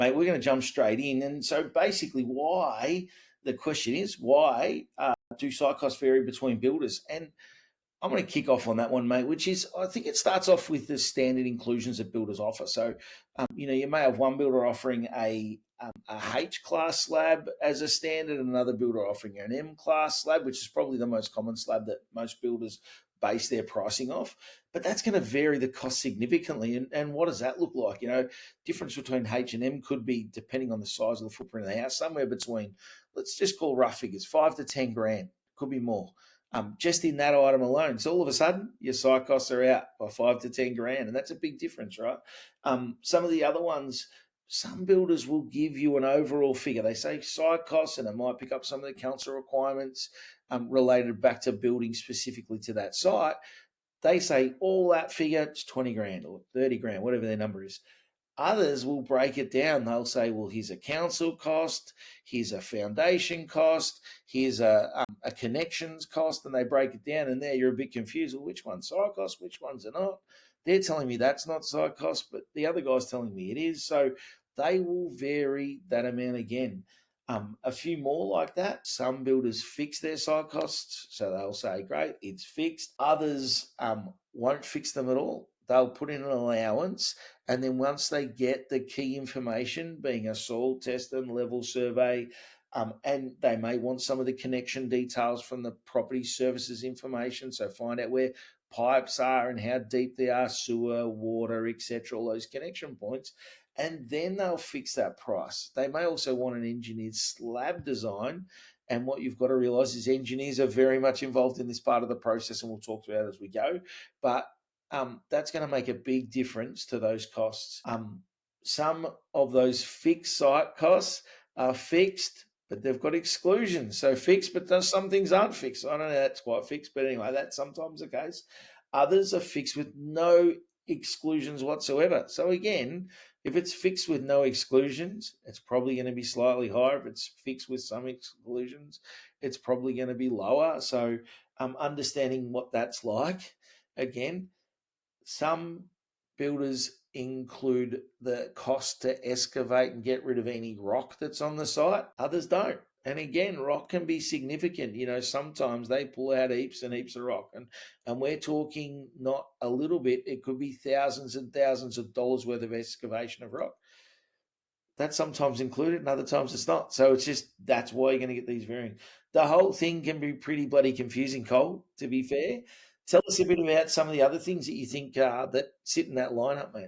mate, we're going to jump straight in. And so basically, the question is, why do site costs vary between builders? And I'm going to kick off on that one, mate, which is I think it starts off with the standard inclusions that builders offer. So, you may have one builder offering a H class slab as a standard, and another builder offering an M class slab, which is probably the most common slab that most builders base their pricing off. But that's going to vary the cost significantly. And what does that look like? Difference between H and M could be, depending on the size of the footprint of the house, somewhere between, let's just call rough figures, 5 to 10 grand, could be more. Just in that item alone. So all of a sudden, your site costs are out by 5 to 10 grand, and that's a big difference, right? Some of the other ones, some builders will give you an overall figure. They say site costs, and it might pick up some of the council requirements related back to building specifically to that site. They say all that figure, it's 20 grand or 30 grand, whatever their number is. Others will break it down. They'll say, well, here's a council cost, here's a foundation cost, here's a connections cost, and they break it down. And there you're a bit confused. Well, which one's site cost, which ones are not? They're telling me that's not site cost, but the other guy's telling me it is. So they will vary that amount again. A few more like that. Some builders fix their site costs, so they'll say, great, it's fixed. Others won't fix them at all. They'll put in an allowance, and then once they get the key information, being a soil test and level survey, and they may want some of the connection details from the property services information, so find out where pipes are and how deep they are, sewer, water, etc., all those connection points, and then they'll fix that price. They may also want an engineered slab design, and what you've got to realise is engineers are very much involved in this part of the process, and we'll talk about it as we go, but that's going to make a big difference to those costs. Some of those fixed site costs are fixed, but they've got exclusions. So fixed, but some things aren't fixed. I don't know if that's quite fixed, but anyway, that's sometimes the case. Others are fixed with no exclusions whatsoever. So again, if it's fixed with no exclusions, it's probably going to be slightly higher. If it's fixed with some exclusions, it's probably going to be lower. So understanding what that's like, again, some builders include the cost to excavate and get rid of any rock that's on the site. Others don't. And again, rock can be significant. Sometimes they pull out heaps and heaps of rock. And we're talking not a little bit. It could be thousands and thousands of dollars worth of excavation of rock. That's sometimes included and other times it's not. So that's why you're going to get these varying. The whole thing can be pretty bloody confusing, Cole, to be fair. Tell us a bit about some of the other things that you think that sit in that lineup, mate.